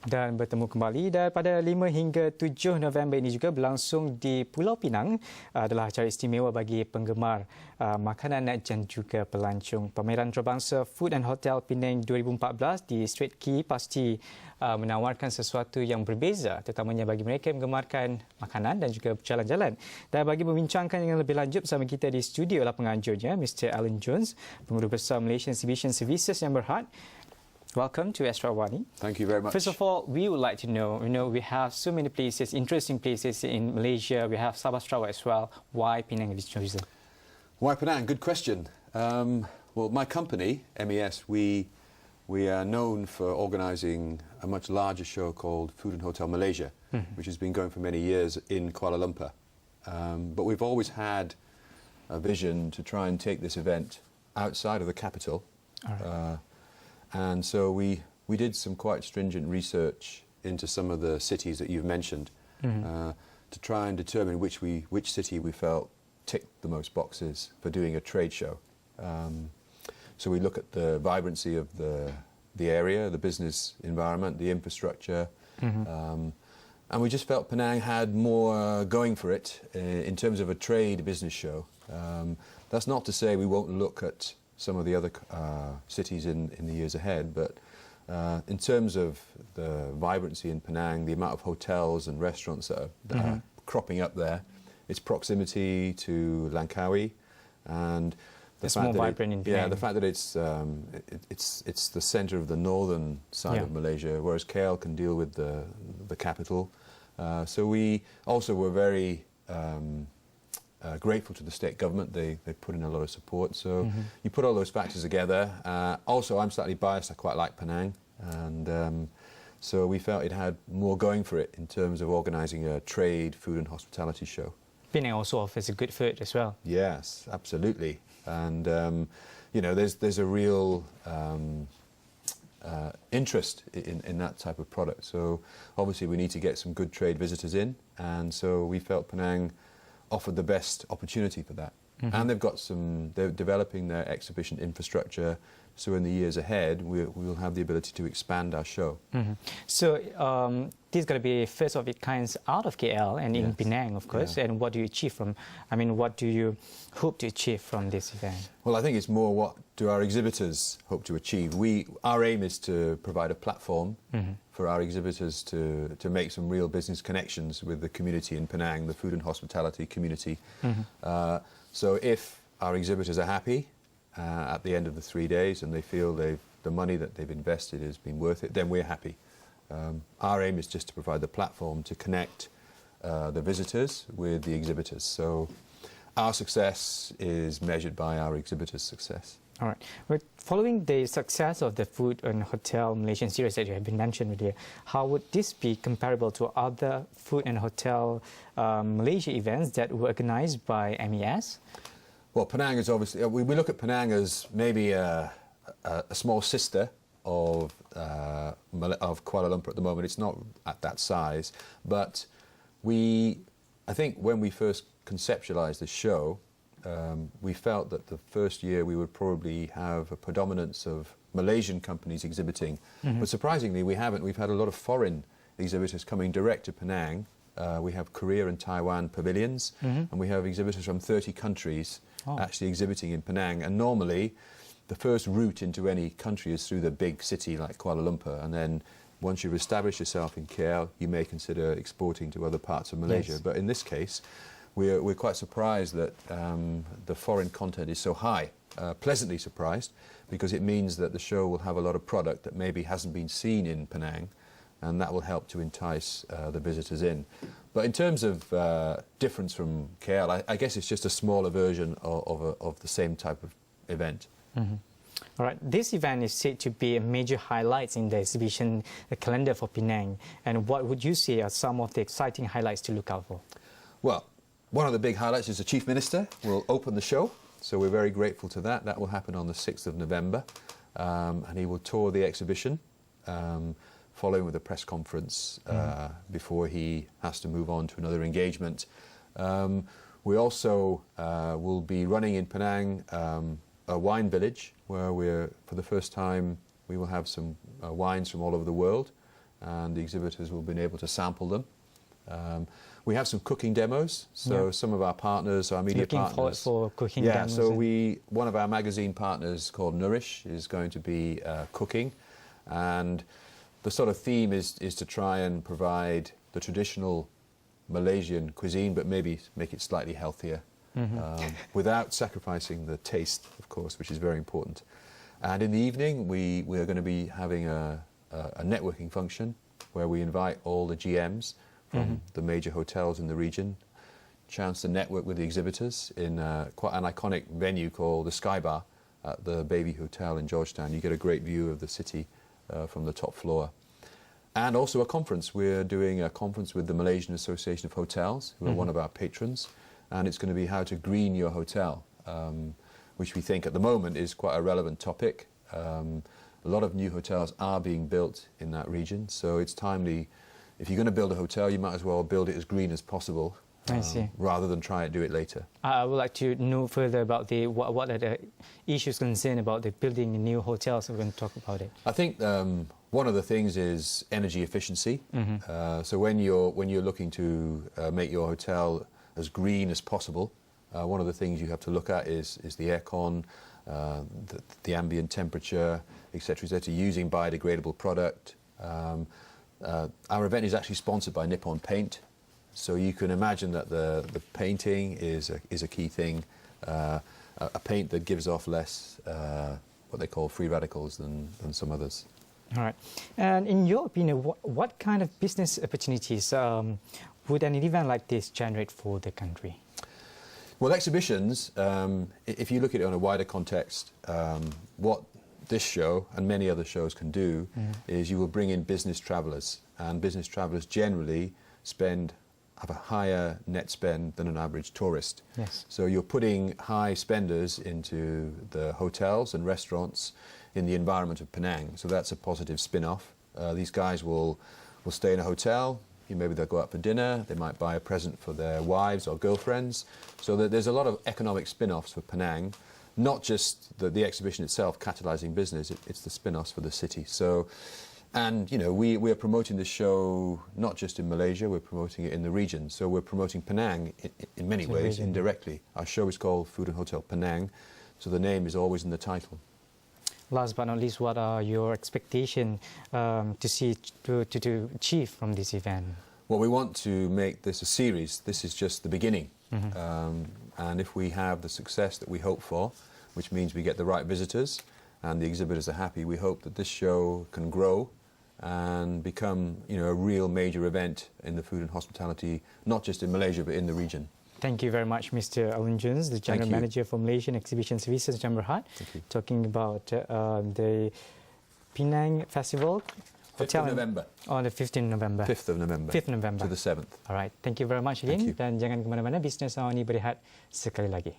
Dan bertemu kembali dan pada 5 hingga 7 November ini juga berlangsung di Pulau Pinang adalah acara istimewa bagi penggemar makanan dan juga pelancong. Pameran antarabangsa Food and Hotel Penang 2014 di Strait Key pasti menawarkan sesuatu yang berbeza terutamanya bagi mereka yang menggemarkan makanan dan juga berjalan-jalan. Dan bagi membincangkan yang lebih lanjut bersama kita di studio adalah penganjurnya Mr. Alan Jones, Pengurus Besar Malaysian Exhibition Services yang berhad. Welcome to Astro Awani. Thank you very much. First of all, we would like to know, we have so many places, interesting places in Malaysia. We have Sabah Sarawak as well. Why Penang is chosen? Why Penang? Good question. Well, my company, MES, we are known for organising a much larger show called Food and Hotel Malaysia, which has been going for many years in Kuala Lumpur. But we've always had a vision to try and take this event outside of the capital. All right. And so we did some quite stringent research into some of the cities that you've mentioned to try and determine which city we felt ticked the most boxes for doing a trade show. So we look at the vibrancy of the area, the business environment, the infrastructure, and we just felt Penang had more going for it in terms of a trade business show. That's not to say we won't look at some of the other cities in the years ahead, but in terms of the vibrancy in Penang, the amount of hotels and restaurants that are cropping up there, its proximity to Langkawi, and the fact that the fact that it's the centre of the northern side of Malaysia, whereas KL can deal with the capital. So we also were very grateful to the state government. They put in a lot of support. So you put all those factors together. Also, I'm slightly biased. I quite like Penang, and so we felt it had more going for it in terms of organising a trade, food and hospitality show. Penang also offers a good food as well. Yes, absolutely. And you know, there's a real interest in that type of product. So obviously we need to get some good trade visitors in, and so we felt Penang offered the best opportunity for that. And they're developing their exhibition infrastructure, so in the years ahead we'll have the ability to expand our show. So this is going to be first of its kind out of KL and in Penang, of course. And what do you achieve from, what do you hope to achieve from this event? Well, I think it's more what do our exhibitors hope to achieve. Our aim is to provide a platform for our exhibitors to make some real business connections with the community in Penang, the food and hospitality community. So if our exhibitors are happy at the end of the 3 days and they feel the money that they've invested has been worth it, then we're happy. Our aim is just to provide the platform to connect the visitors with the exhibitors. So our success is measured by our exhibitors' success. All right. But following the success of the Food and Hotel Malaysian series that you have been mentioned earlier, how would this be comparable to other Food and Hotel Malaysia events that were organised by MES? Well, Penang is obviously, we look at Penang as maybe a small sister of Kuala Lumpur at the moment. It's not at that size, but I think when we first conceptualised the show, we felt that the first year we would probably have a predominance of Malaysian companies exhibiting, but surprisingly we haven't. We've had a lot of foreign exhibitors coming direct to Penang. We have Korea and Taiwan pavilions, and we have exhibitors from 30 countries actually exhibiting in Penang. And normally the first route into any country is through the big city like Kuala Lumpur, and then once you've established yourself in KL, you may consider exporting to other parts of Malaysia. But in this case, we're quite surprised that the foreign content is so high, pleasantly surprised, because it means that the show will have a lot of product that maybe hasn't been seen in Penang, and that will help to entice the visitors in. But in terms of difference from KL, I guess it's just a smaller version of the same type of event. All right. This event is said to be a major highlight in the exhibition calendar for Penang. And what would you say are some of the exciting highlights to look out for? Well, one of the big highlights is the Chief Minister will open the show, so we're very grateful to that. That will happen on the 6th of November, and he will tour the exhibition, following with a press conference before he has to move on to another engagement. We also will be running in Penang a wine village, where for the first time we will have some wines from all over the world and the exhibitors will be able to sample them. We have some cooking demos, so some of our partners, our media Looking partners. forward for cooking yeah, demos. so one of our magazine partners called Nourish is going to be cooking, and the sort of theme is to try and provide the traditional Malaysian cuisine, but maybe make it slightly healthier, without sacrificing the taste, of course, which is very important. And in the evening, we are going to be having a networking function where we invite all the GMs from the major hotels in the region, chance to network with the exhibitors in quite an iconic venue called the Sky Bar at the Baby Hotel in Georgetown. You get a great view of the city from the top floor. And also a conference. We're doing a conference with the Malaysian Association of Hotels, who are one of our patrons, and it's going to be how to green your hotel, which we think at the moment is quite a relevant topic. A lot of new hotels are being built in that region, so it's timely. If you're going to build a hotel, you might as well build it as green as possible, I see. rather than try and do it later. I would like to know further about what are the issues concerned about the building new hotels. We're going to talk about it. I think one of the things is energy efficiency. So when you're looking to make your hotel as green as possible, one of the things you have to look at is the aircon, the ambient temperature, etc. Using biodegradable product. Our event is actually sponsored by Nippon Paint, so you can imagine that the painting is a key thing, a paint that gives off less what they call free radicals than some others. All right. And in your opinion, what kind of business opportunities would an event like this generate for the country? Well, exhibitions, if you look at it on a wider context, what this show and many other shows can do is you will bring in business travellers, and business travellers generally have a higher net spend than an average tourist. Yes. So you're putting high spenders into the hotels and restaurants in the environment of Penang. So that's a positive spin-off. These guys will stay in a hotel. Maybe they'll go out for dinner. They might buy a present for their wives or girlfriends. So there's a lot of economic spin-offs for Penang. Not just the exhibition itself catalysing business, it's the spin-offs for the city. So, and you know, we are promoting this show not just in Malaysia, we're promoting it in the region. So we're promoting Penang in many ways, indirectly. Our show is called Food and Hotel Penang, so the name is always in the title. Last but not least, what are your expectations to achieve from this event? Well, we want to make this a series. This is just the beginning. And if we have the success that we hope for, which means we get the right visitors and the exhibitors are happy, we hope that this show can grow and become, you know, a real major event in the food and hospitality, not just in Malaysia, but in the region. Thank you very much, Mr. Alun Jones, the General Manager for Malaysian Exhibition Services, Jam Berhad, talking about the Penang Festival. 5th of November. On the 15th November. 5th of November. 5th November. To the 7th. Alright, thank you very much again. Dan jangan ke mana-mana, bisnes awak ni berehat sekali lagi.